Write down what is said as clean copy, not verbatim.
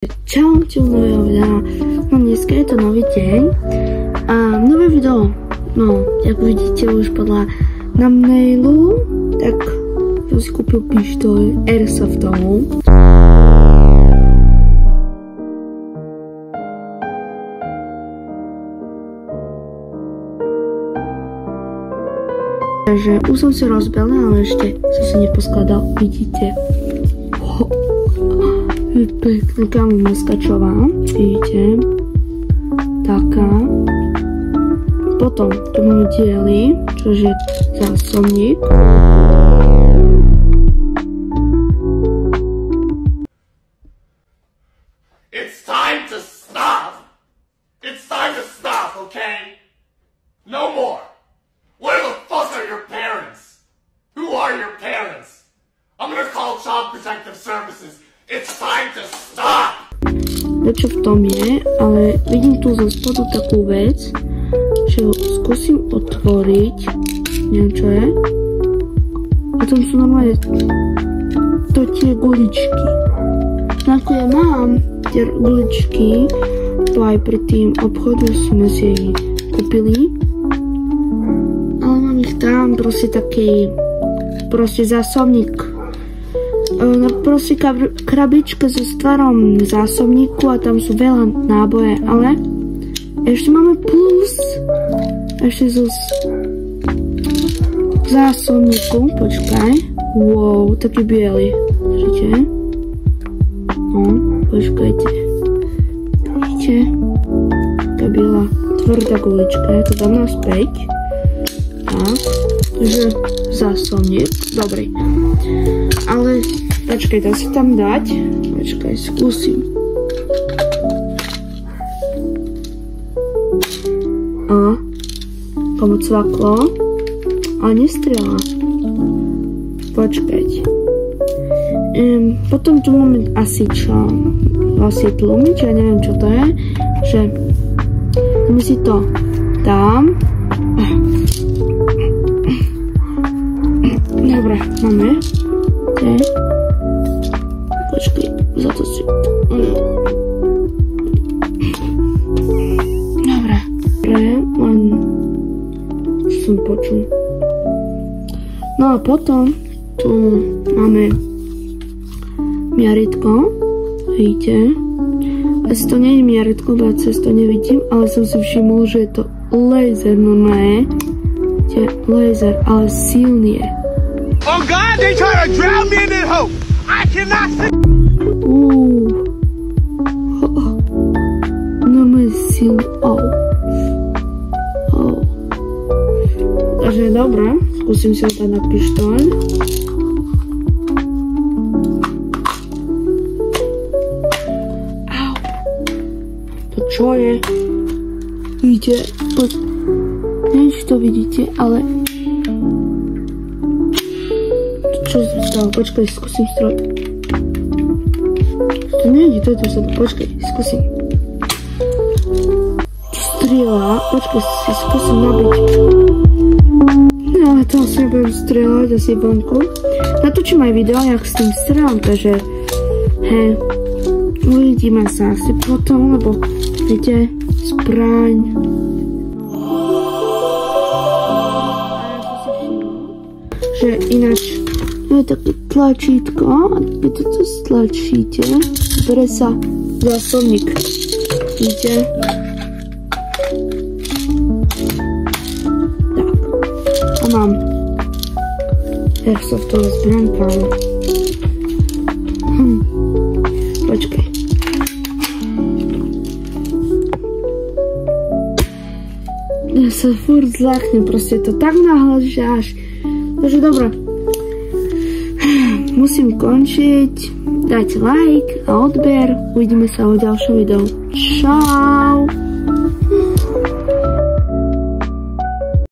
Čaute, nového videa. No dneska je to nový deň a nové video. No, jak vidíte už podľa thumbnailu, tak som si kúpil pištoľ Airsoftovú. Takže už som si rozbil, ale ešte som si neposkladal, vidíte. Je pekná kamimoskačová, vidíte, taká. Potom tu máme diely, čože zásobník. It's time to stop! It's time to stop, okay? No more! Where the fuck are your parents? Who are your parents? I'm gonna call Child Protective Services. It's time to stop! Čo v tom je, ale vidím tu zo spodu takú vec, že ho skúsim otvoriť, neviem čo je, a tam sú normálne to tie guličky. No ako ja mám tie guličky, to aj pri tým obchodu sme si ich kúpili, ale mám ich tam proste taký, proste zásobník. Proste krabička so stvarom zásobníku a tam sú veľa náboje, ale ešte máme plus ešte zo zásobníku, počkaj, wow, taký biely, vidíte? No, počkajte, vidíte? Taká biela tvrdá gulička, ja to dám naspäť, tak, takže zásobník, dobrý, ale počkaj, dá sa tam dať, počkaj, skúsim. A komu cvaklo, ale nestrieľa. Počkajte. Potom tu máme asi čo, asi tlumič, ja neviem čo to je, že my si to dám. Dobre, máme. Počkaj, za to si... Dobre, len... Čo som počul. No a potom tu máme miaritko, vidíte? Asi to nie je miaritko, bo ja cez to nevidím, ale som si všimol, že je to laser normálne. Laser, ale silný je. Oh God, they try to drown me in that hole! I cannot see! Normálne silný, Takže dobré, skúsim si ho dať na pištoľ. Au. To čo je? Vidíte? Neviem, či to vidíte, ale... Čo sa stalo? Počkaj, skúsim stroj. To nejde, to je to sa... Počkaj, skúsim. Strieľa. Počkaj, si skúsim nabiť. No, ale to asi nebudem strieľať, asi vonku. Natočím aj video, jak s tým strieľam, takže... Hej. Uvidíme sa asi potom, lebo... Viete, zbraň. Že ináč... Je také tlačítko a keď toto stlačíte, bere sa zásobník. Vidíte? Tak. A mám Airsoftovú zbraňku. Počkaj. Ja sa furt zláchnem, proste to tak nahlas, že až... Takže dobré. Musím končiť, dať like a odber, uvidíme sa o ďalšom videu. Čau!